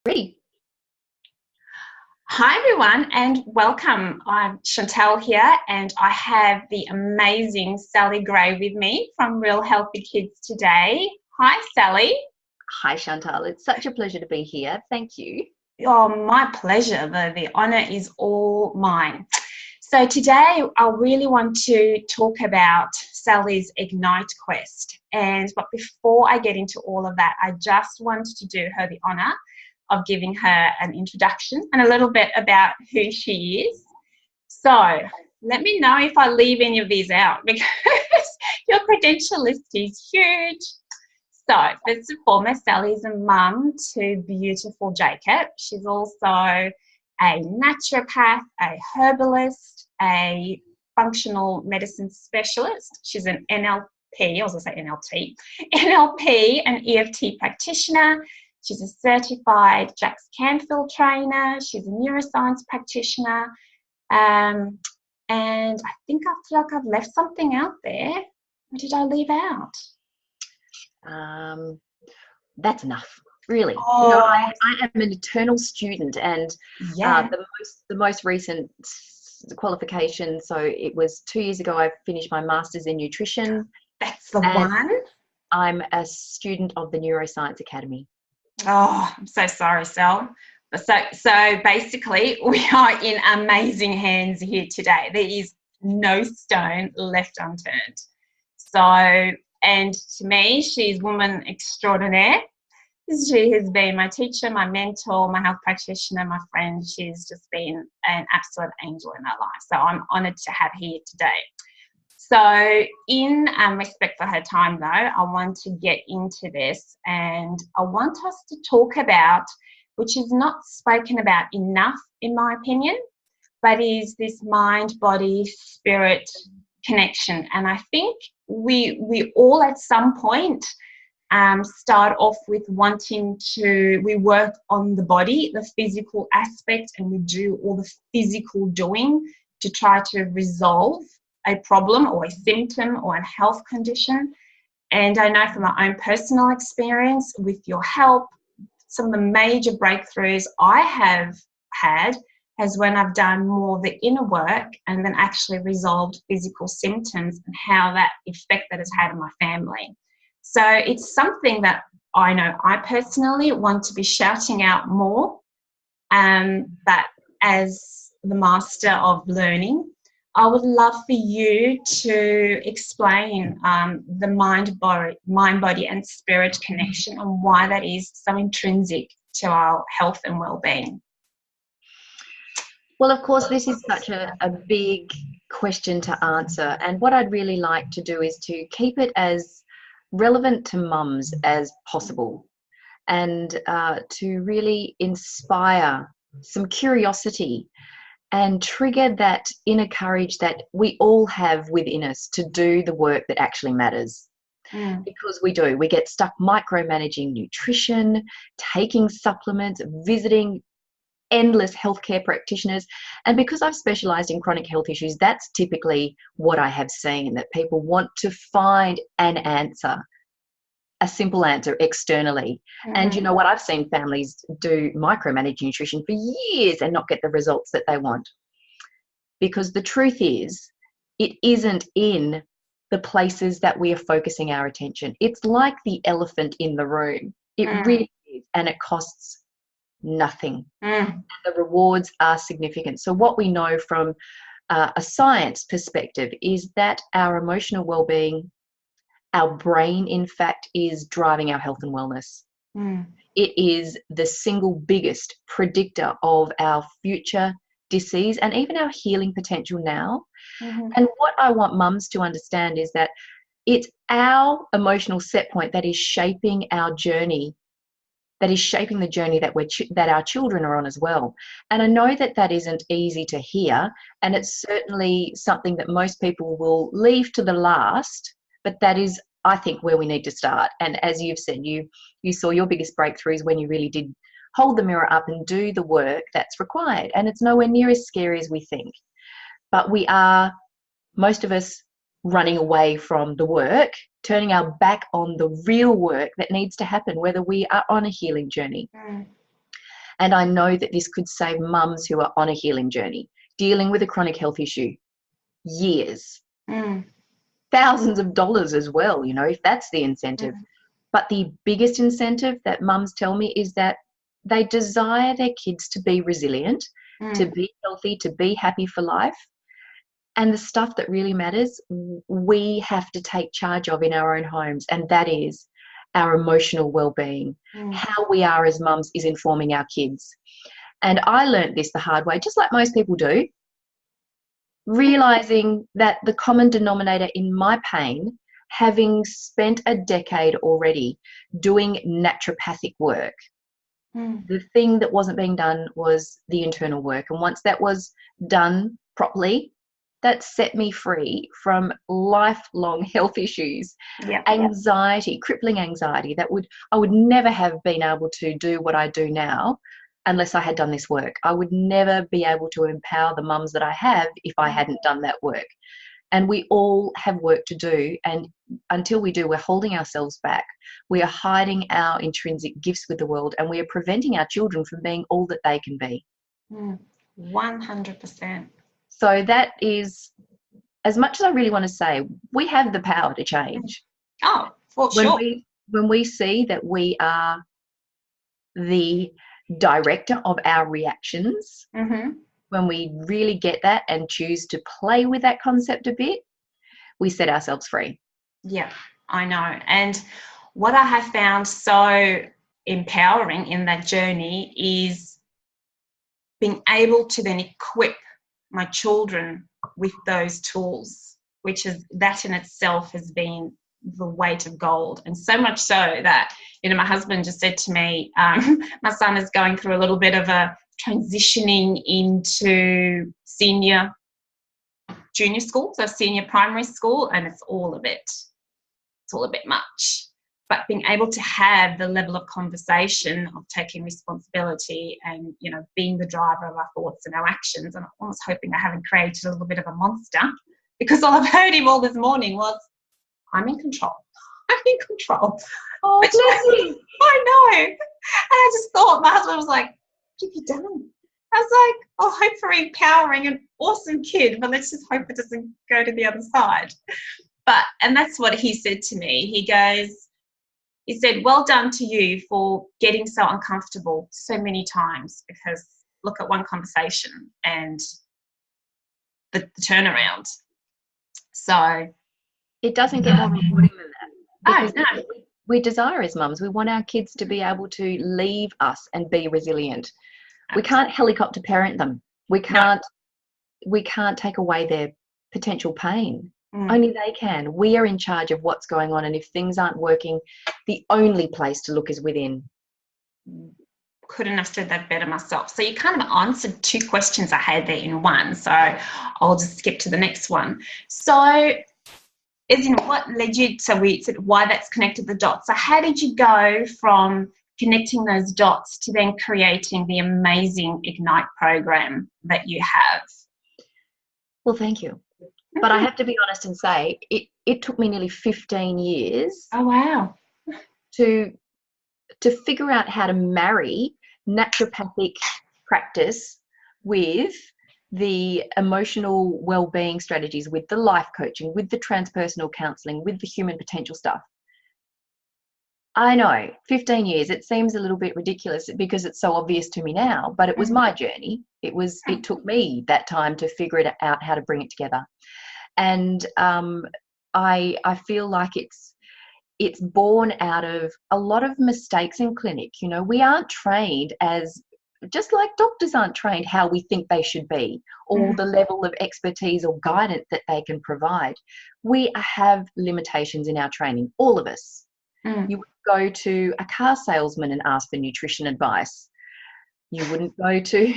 Ready. Hi everyone and welcome. I'm Chantel here and I have the amazing Sally Gray with me from Real Healthy Kids today. Hi Sally. Hi Chantal, it's such a pleasure to be here. Thank you. Oh, my pleasure. The honour is all mine. So today I really want to talk about Sally's Ignite Quest. But before I get into all of that, I just wanted to do her the honour of giving her an introduction and a little bit about who she is. So let me know if I leave any of these out because your credential list is huge. So first and foremost, Sally's a mum to beautiful Jacob. She's also a naturopath, a herbalist, a functional medicine specialist. She's an NLP, I was going to say NLT, NLP and EFT practitioner. She's a certified Jack Canfield trainer. She's a neuroscience practitioner. And I think I feel like I've left something out there. What did I leave out? That's enough, really. Oh, I am an eternal student, and yeah. the most recent qualification. So it was 2 years ago. I finished my master's in nutrition. That's the one. I'm a student of the Neuroscience Academy. Oh, I'm so sorry, Sal. So basically, we are in amazing hands here today. There is no stone left unturned. So, and to me, she's woman extraordinaire. She has been my teacher, my mentor, my health practitioner, my friend. She's just been an absolute angel in my life. So I'm honoured to have her here today. So in respect for her time though, I want to get into this and I want us to talk about, which is not spoken about enough in my opinion, but is this mind, body, spirit connection. And I think we all at some point start off with we work on the body, the physical aspect, and we do all the physical doing to try to resolve a problem or a symptom or a health condition. And I know from my own personal experience with your help, some of the major breakthroughs I have had is when I've done more of the inner work and then actually resolved physical symptoms and how that effect that has had on my family. So it's something that I know I personally want to be shouting out more, but as the master of learning, I would love for you to explain the mind, body and spirit connection and why that is so intrinsic to our health and well-being. Well, of course, this is such a big question to answer. And what I'd really like to do is to keep it as relevant to mums as possible and to really inspire some curiosity and trigger that inner courage that we all have within us to do the work that actually matters. Because we get stuck micromanaging nutrition, taking supplements, visiting endless healthcare practitioners. And because I've specialized in chronic health issues, that's typically what I have seen, that people want to find an answer, a simple answer externally. And you know what? I've seen families do micromanage nutrition for years and not get the results that they want. Because the truth is, it isn't in the places that we are focusing our attention. It's like the elephant in the room. It really is. And it costs nothing. And the rewards are significant. So what we know from a science perspective is that our emotional well-being, our brain, in fact, is driving our health and wellness. It is the single biggest predictor of our future disease and even our healing potential now. And what I want mums to understand is that it's our emotional set point that is shaping our journey, that is shaping the journey that our children are on as well. And I know that isn't easy to hear, and it's certainly something that most people will leave to the last, but that is, I think, where we need to start. And as you've said, you saw your biggest breakthroughs when you really did hold the mirror up and do the work that's required. And it's nowhere near as scary as we think. But we are, most of us, running away from the work, turning our back on the real work that needs to happen, whether we are on a healing journey. And I know that this could save mums who are on a healing journey, dealing with a chronic health issue, years, thousands of dollars as well, you know, if that's the incentive. But the biggest incentive that mums tell me is that they desire their kids to be resilient, to be healthy, to be happy for life. And the stuff that really matters, we have to take charge of in our own homes, and that is our emotional well-being. How we are as mums is informing our kids. And I learnt this the hard way, just like most people do, realising that the common denominator in my pain, having spent a decade already doing naturopathic work, the thing that wasn't being done was the internal work. And once that was done properly, that set me free from lifelong health issues, anxiety, crippling anxiety I would never have been able to do what I do now unless I had done this work. I would never be able to empower the mums that I have if I hadn't done that work. And we all have work to do. And until we do, we're holding ourselves back. We are hiding our intrinsic gifts with the world, and we are preventing our children from being all that they can be. 100%. So that is, as much as I really want to say, we have the power to change. Oh, for sure. When we see that we are the director of our reactions, when we really get that and choose to play with that concept a bit, we set ourselves free. Yeah, I know. And what I have found so empowering in that journey is being able to then equip my children with those tools, which is that in itself has been the weight of gold. And so much so that, you know, my husband just said to me, my son is going through a little bit of a transitioning into junior school, so senior primary school, and it's all a bit much. But being able to have the level of conversation of taking responsibility and, you know, being the driver of our thoughts and our actions, and I'm almost hoping I haven't created a little bit of a monster, because all I've heard him all this morning was, I'm in control. I'm in control. Oh, bless you. I know. And I just thought, my husband was like, what have you done? I was like, oh, hope for empowering an awesome kid, but let's just hope it doesn't go to the other side. And that's what he said to me. He said, well done to you for getting so uncomfortable so many times, because look at one conversation and the turnaround. So it doesn't get more rewarding than that. Because no. we desire as mums, we want our kids to be able to leave us and be resilient. We can't helicopter parent them. We can't take away their potential pain. Only they can. We are in charge of what's going on, and if things aren't working, the only place to look is within. Couldn't have said that better myself. So you kind of answered two questions I had there in one, so I'll just skip to the next one. So as in what led you, so we said why that's connected the dots. So how did you go from connecting those dots to then creating the amazing Ignite program that you have? Well, thank you. But I have to be honest and say it took me nearly 15 years. Oh, wow. To figure out how to marry naturopathic practice with the emotional well-being strategies, with the life coaching, with the transpersonal counselling, with the human potential stuff. I know, 15 years, it seems a little bit ridiculous because it's so obvious to me now, but it was my journey. It took me that time to figure it out, how to bring it together. And I feel like it's born out of a lot of mistakes in clinic. You know, we aren't trained just like doctors aren't trained how we think they should be, or the level of expertise or guidance that they can provide. We have limitations in our training, all of us. You would go to a car salesman and ask for nutrition advice. You wouldn't go to,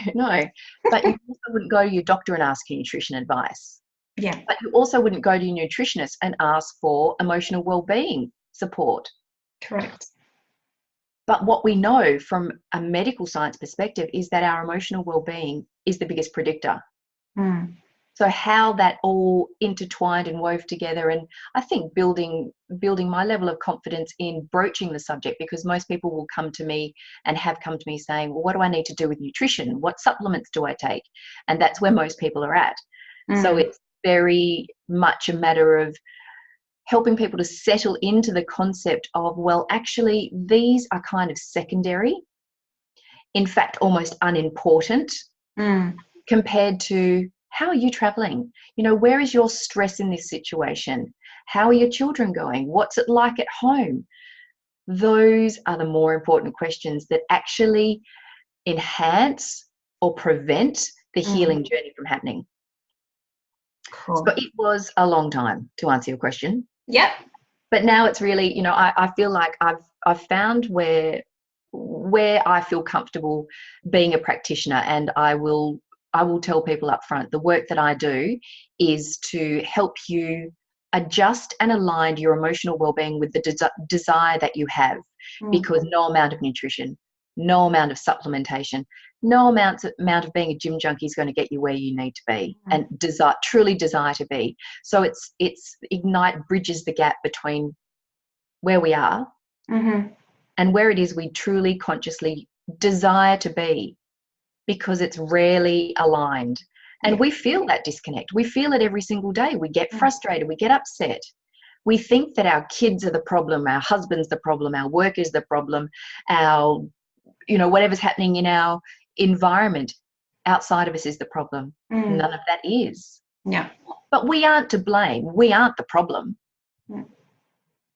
but you also wouldn't go to your doctor and ask for nutrition advice. Yeah. But you also wouldn't go to your nutritionist and ask for emotional well-being support. Correct. But what we know from a medical science perspective is that our emotional well-being is the biggest predictor. So how that all intertwined and wove together, and I think building my level of confidence in broaching the subject, because most people will come to me and have come to me saying, well, what do I need to do with nutrition? What supplements do I take? And that's where most people are at. So it's very much a matter of helping people to settle into the concept of, well, actually, these are kind of secondary, in fact, almost unimportant, compared to how are you traveling? You know, where is your stress in this situation? How are your children going? What's it like at home? Those are the more important questions that actually enhance or prevent the healing journey from happening. Cool. So it was a long time to answer your question. Yep. But now it's really, you know, I feel like I've found where I feel comfortable being a practitioner, and I will tell people up front, the work that I do is to help you adjust and align your emotional well-being with the desire that you have, because no amount of nutrition, no amount of supplementation, no amount of being a gym junkie is going to get you where you need to be and truly desire to be. So it's Ignite bridges the gap between where we are and where it is we truly consciously desire to be, because it's rarely aligned. And we feel that disconnect. We feel it every single day. We get frustrated. We get upset. We think that our kids are the problem, our husband's the problem, our work is the problem, our, you know, whatever's happening in our environment outside of us is the problem. None of that is. Yeah. But we aren't to blame. We aren't the problem.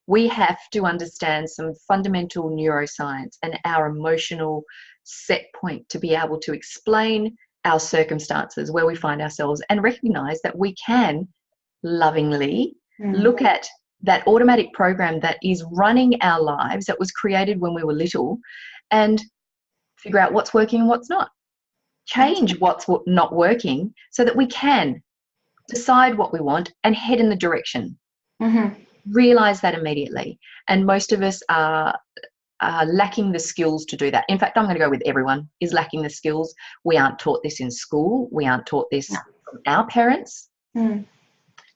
We have to understand some fundamental neuroscience and our emotional set point to be able to explain our circumstances, where we find ourselves, and recognize that we can lovingly look at that automatic program that is running our lives, that was created when we were little, and figure out what's working and what's not. Change what's not working so that we can decide what we want and head in the direction. Realize that immediately. And most of us are lacking the skills to do that. In fact, I'm going to go with everyone is lacking the skills. We aren't taught this in school. We aren't taught this from our parents.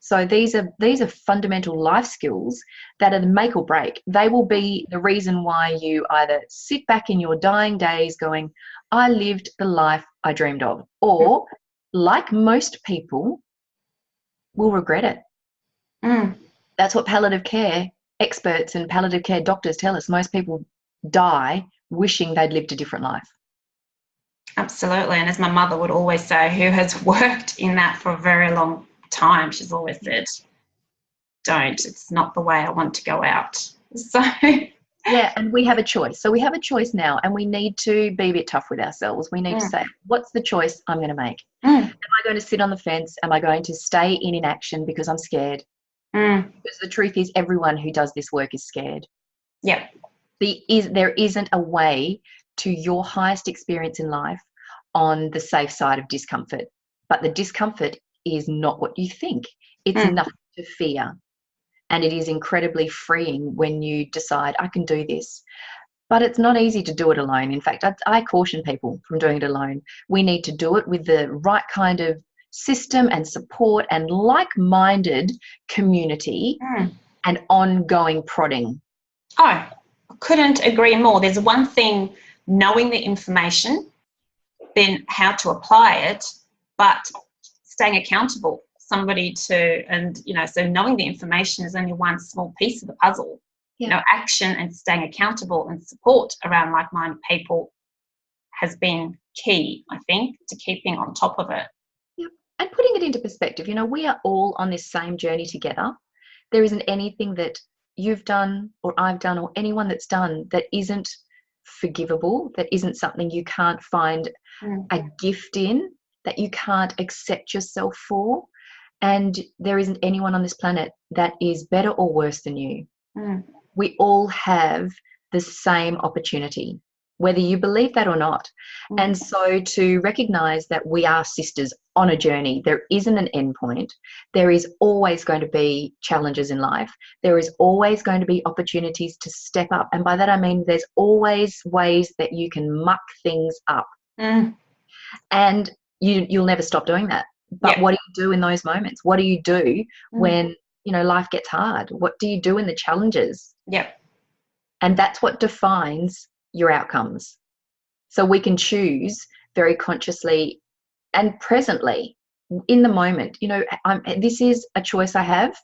So these are fundamental life skills that are the make or break. They will be the reason why you either sit back in your dying days going, I lived the life I dreamed of, or like most people will regret it. That's what palliative care experts and palliative care doctors tell us. Most people die wishing they'd lived a different life. Absolutely. And as my mother would always say, who has worked in that for a very long time, she's always said, don't, it's not the way I want to go out. So yeah, and we have a choice. So we have a choice now, and we need to be a bit tough with ourselves. We need to say, what's the choice I'm going to make? Am I going to sit on the fence? Am I going to stay in inaction because I'm scared? Because the truth is, everyone who does this work is scared. Yeah. There isn't a way to your highest experience in life on the safe side of discomfort. But the discomfort is not what you think. It's nothing to fear. And it is incredibly freeing when you decide, I can do this. But it's not easy to do it alone. In fact, I caution people from doing it alone. We need to do it with the right kind of system and support and like-minded community and ongoing prodding. Oh, I couldn't agree more. There's one thing, knowing the information, then how to apply it, but staying accountable, somebody to, and, you know, so knowing the information is only one small piece of the puzzle. You know, action and staying accountable and support around like-minded people has been key, I think, to keeping on top of it. And putting it into perspective, you know, we are all on this same journey together. There isn't anything that you've done or I've done or anyone that's done that isn't forgivable, that isn't something you can't find a gift in, that you can't accept yourself for. And there isn't anyone on this planet that is better or worse than you. We all have the same opportunity, whether you believe that or not. And so to recognize that we are sisters on a journey, there isn't an end point. There is always going to be challenges in life. There is always going to be opportunities to step up. And by that I mean there's always ways that you can muck things up. And you'll never stop doing that. But Yep. what do you do in those moments? What do you do when, life gets hard? What do you do in the challenges? Yep. And that's what defines your outcomes. So we can choose very consciously and presently in the moment, this is a choice I have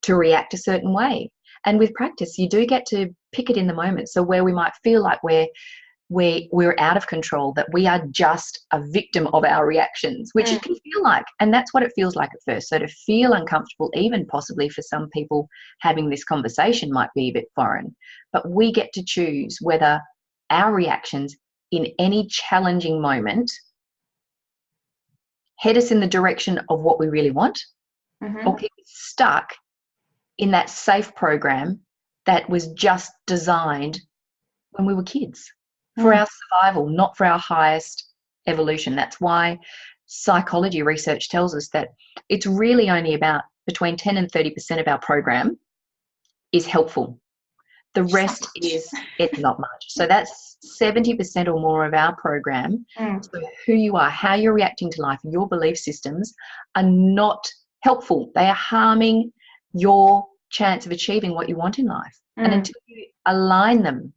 to react a certain way. And with practice, you do get to pick it in the moment. So where we might feel like we're out of control, that we are just a victim of our reactions, which it can feel like. And that's what it feels like at first. So to feel uncomfortable, even possibly for some people having this conversation might be a bit foreign, but we get to choose whether our reactions in any challenging moment head us in the direction of what we really want, or keep us stuck in that safe program that was just designed when we were kids for our survival, not for our highest evolution. That's why psychology research tells us that it's really only about between 10 and 30% of our program is helpful. The rest it's not much. So that's 70% or more of our program. So who you are, how you're reacting to life, your belief systems are not helpful. They are harming your chance of achieving what you want in life. And until you align them,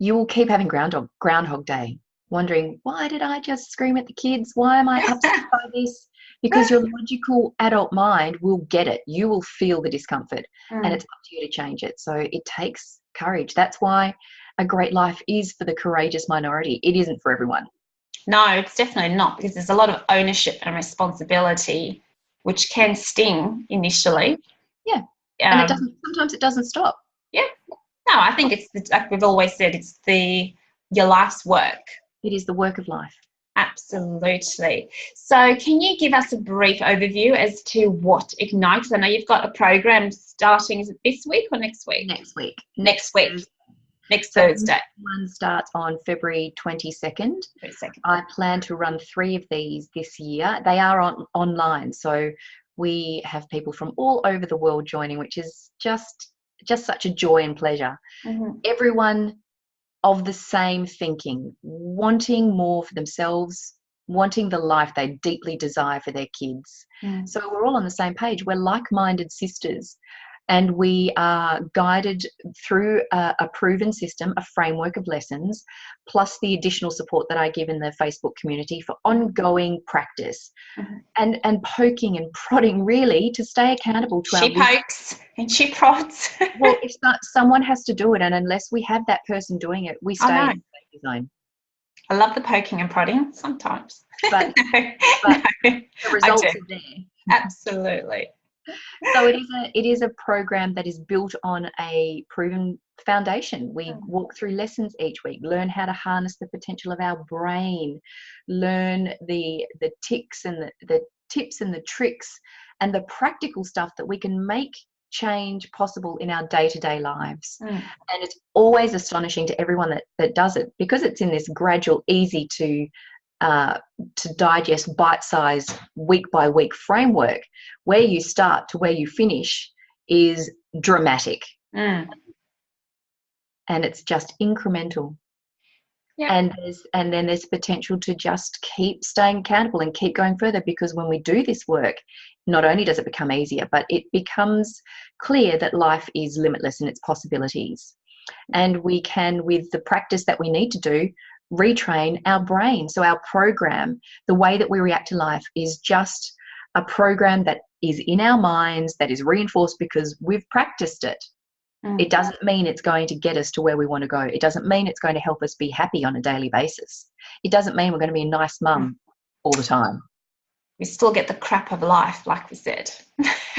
you will keep having Groundhog Day, wondering, why did I just scream at the kids? Why am I upset by this? Because your logical adult mind will get it. You will feel the discomfort, and it's up to you to change it. So it takes courage. That's why a great life is for the courageous minority. It isn't for everyone. No, it's definitely not, because there's a lot of ownership and responsibility, which can sting initially. Yeah. And sometimes it doesn't stop. Yeah. No, I think it's like we've always said, it's your life's work. It is the work of life. Absolutely. So can you give us a brief overview as to what Ignite? Because I know you've got a program starting, is it this week or next week? Next week. Next Thursday. One starts on February 22nd. I plan to run 3 of these this year. They are online, so we have people from all over the world joining, which is just such a joy and pleasure. Everyone of the same thinking, wanting more for themselves, wanting the life they deeply desire for their kids. So we're all on the same page. We're like-minded sisters, and we are guided through a proven system, a framework of lessons, plus the additional support that I give in the Facebook community for ongoing practice and poking and prodding, really, to stay accountable to She pokes and she prods. Well, if someone has to do it, and unless we have that person doing it, we stay in the safety zone. I love the poking and prodding sometimes. But the results are there. Absolutely. So it is a program that is built on a proven foundation. We walk through lessons each week, learn how to harness the potential of our brain, learn the tics and the tips and the tricks and the practical stuff that we can make change possible in our day-to-day lives. And it's always astonishing to everyone that does it, because it's in this gradual, easy to digest, bite-sized, week-by-week framework. Where you start to where you finish is dramatic. And it's just incremental. And then there's potential to just keep staying accountable and keep going further, because when we do this work, not only does it become easier, but it becomes clear that life is limitless in its possibilities. And we can, with the practice that we need to do, retrain our brain. So our program, the way that we react to life, is just a program that is in our minds, that is reinforced because we've practiced it. It doesn't mean it's going to get us to where we want to go. It doesn't mean it's going to help us be happy on a daily basis. It doesn't mean we're going to be a nice mum all the time. We still get the crap of life, like we said.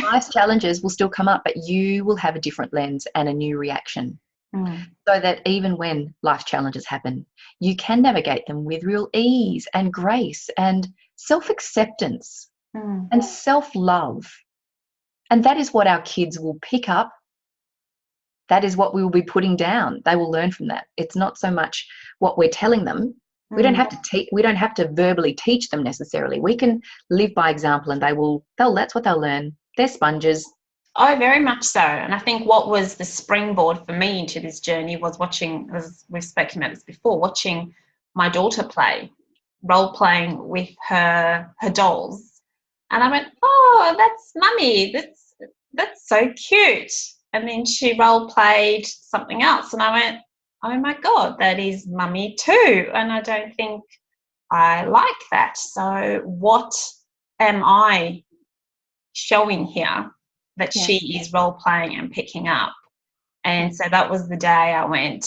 Life's challenges will still come up, but you will have a different lens and a new reaction. So that even when life challenges happen, you can navigate them with real ease and grace and self-acceptance and self-love. And that is what our kids will pick up. That is what we will be putting down. They will learn from that. It's not so much what we're telling them. We don't have to we don't have to verbally teach them necessarily. We can live by example, and that's what they'll learn. They're sponges. Oh, very much so. And I think what was the springboard for me into this journey was watching, as we've spoken about this before, watching my daughter play. role playing with her dolls, and I went, "Oh, that's mummy. That's so cute." And then she role played something else, and I went, "Oh my God, that is mummy too." And I don't think I like that. So what am I showing here that she is role playing and picking up? And so that was the day I went,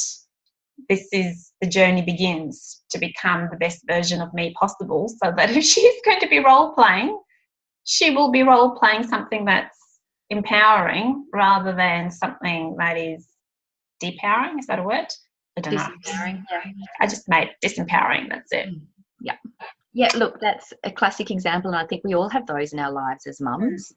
this is the journey begins to become the best version of me possible, so that if she's going to be role playing, she will be role playing something that's empowering rather than something that is depowering. Is that a word? I don't know. Disempowering. Yeah. I just made disempowering. That's it. Yeah. Yeah, look, that's a classic example, and I think we all have those in our lives as mums.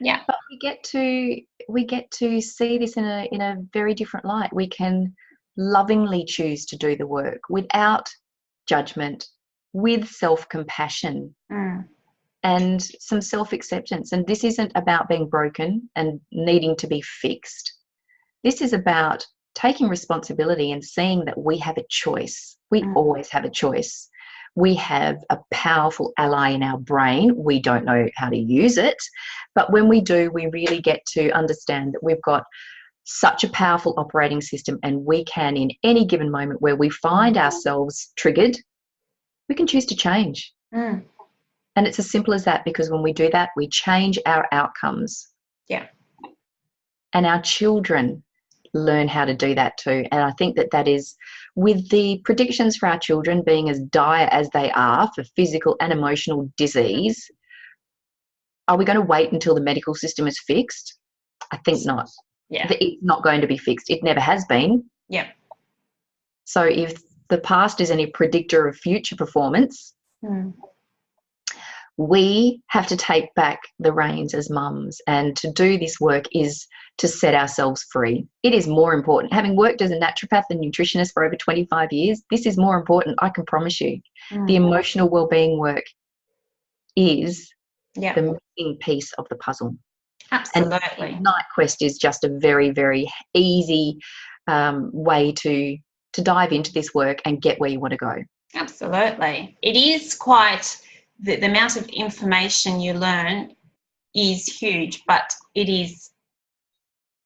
Yeah. But we get to see this in a very different light. We can lovingly choose to do the work without judgment, with self-compassion and some self-acceptance. And this isn't about being broken and needing to be fixed. This is about taking responsibility and seeing that we have a choice. We always have a choice. We have a powerful ally in our brain. We don't know how to use it, but when we do, we really get to understand that we've got such a powerful operating system, and we can, in any given moment where we find ourselves triggered, we can choose to change. And it's as simple as that, because when we do that, we change our outcomes. Yeah. And our children learn how to do that too. And I think that is, with the predictions for our children being as dire as they are for physical and emotional disease, are we going to wait until the medical system is fixed? I think not. Yeah. It's not going to be fixed. It never has been. Yeah. So if the past is any predictor of future performance, we have to take back the reins as mums, and to do this work is to set ourselves free. It is more important. Having worked as a naturopath and nutritionist for over 25 years, this is more important, I can promise you. The emotional wellbeing work is the missing piece of the puzzle. Absolutely. And Night Quest is just a very, very easy way to dive into this work and get where you want to go. Absolutely. It is quite, the amount of information you learn is huge, but it is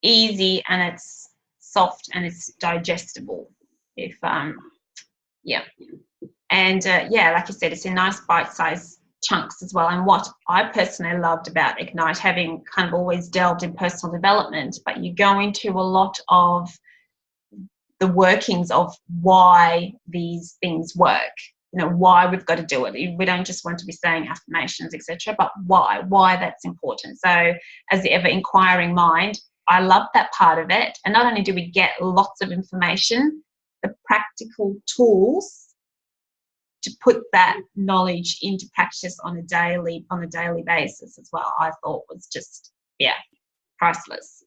easy and it's soft and it's digestible. And like you said, it's in nice bite-sized chunks as well. And what I personally loved about Ignite, having kind of always delved in personal development, but you go into a lot of the workings of why these things work, why we've got to do it. We don't just want to be saying affirmations, etc., but why that's important. So as the ever inquiring mind, I love that part of it. And not only do we get lots of information, the practical tools to put that knowledge into practice on a daily basis as well, I thought was just priceless.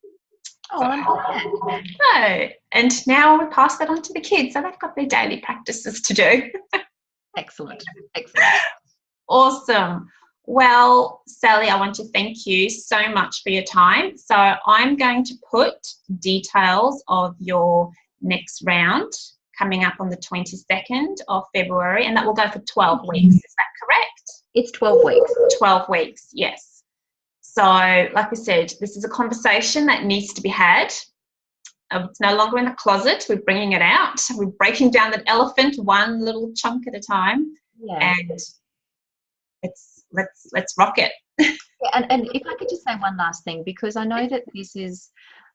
And now we pass that on to the kids, so they've got their daily practices to do. Excellent. Awesome. Well, Sally, I want to thank you so much for your time. So I'm going to put details of your next round coming up on the 22nd of February, and that will go for 12 weeks. Is that correct? It's 12 weeks. 12 weeks, yes. So, like I said, this is a conversation that needs to be had. It's no longer in the closet. We're bringing it out. We're breaking down that elephant one little chunk at a time. Yeah. And let's rock it. And if I could just say one last thing, because I know that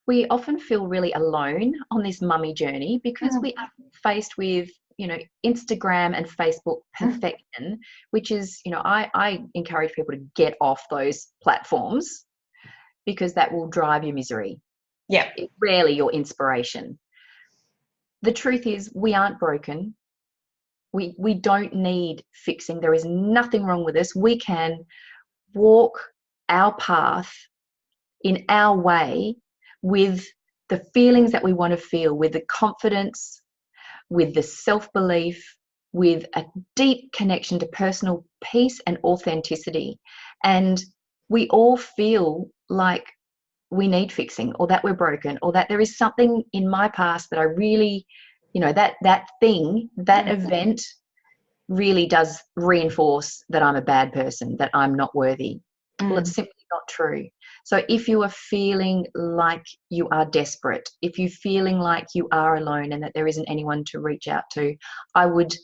we often feel really alone on this mummy journey, because we are faced with, Instagram and Facebook perfection, which is, I encourage people to get off those platforms, because that will drive you misery. Yeah. It's rarely your inspiration. The truth is, we aren't broken. We don't need fixing. There is nothing wrong with us. We can walk our path in our way, with the feelings that we want to feel, with the confidence, with the self-belief, with a deep connection to personal peace and authenticity. And we all feel like we need fixing, or that we're broken, or that there is something in my past that I really, that thing, that event really does reinforce that I'm a bad person, that I'm not worthy. Well, it's simply not true. So if you are feeling like you are desperate, if you're feeling like you are alone and that there isn't anyone to reach out to, I would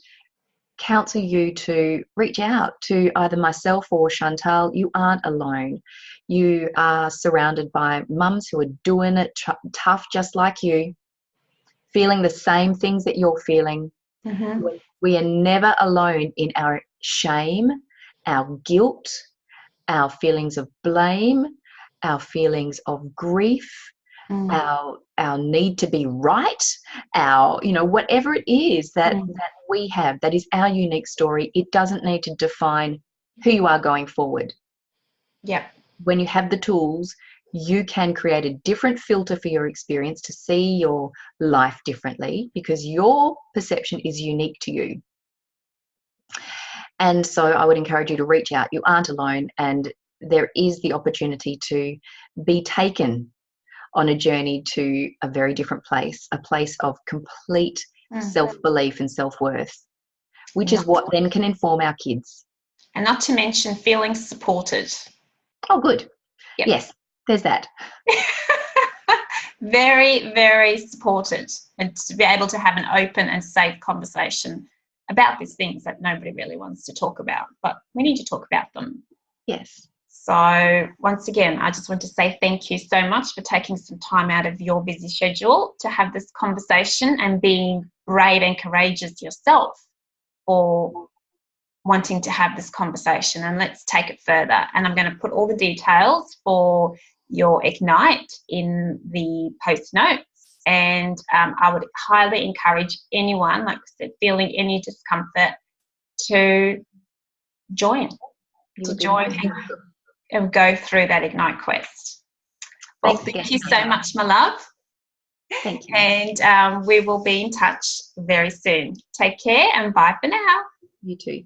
counsel you to reach out to either myself or Chantal. You aren't alone. You are surrounded by mums who are doing it tough just like you, feeling the same things that you're feeling. Mm-hmm. We are never alone in our shame, our guilt, our feelings of blame, our feelings of grief, our need to be right, our, whatever it is that we have, that is our unique story. It doesn't need to define who you are going forward. Yeah. When you have the tools, you can create a different filter for your experience to see your life differently, because your perception is unique to you. And so I would encourage you to reach out. You aren't alone, and there is the opportunity to be taken on a journey to a very different place, a place of complete self-belief and self-worth, which is what then can inform our kids. And not to mention feeling supported. Oh, good. Yep. Yes, there's that. Very, very supported, and to be able to have an open and safe conversation about these things that nobody really wants to talk about, but we need to talk about them. Yes. So once again, I just want to say thank you so much for taking some time out of your busy schedule to have this conversation, and being brave and courageous yourself for wanting to have this conversation. And let's take it further. And I'm going to put all the details for your Ignite in the post notes. And I would highly encourage anyone, like I said, feeling any discomfort, to join. And go through that Ignite quest. Well, thank you so much, my love. Thank you. And we will be in touch very soon. Take care, and bye for now. You too.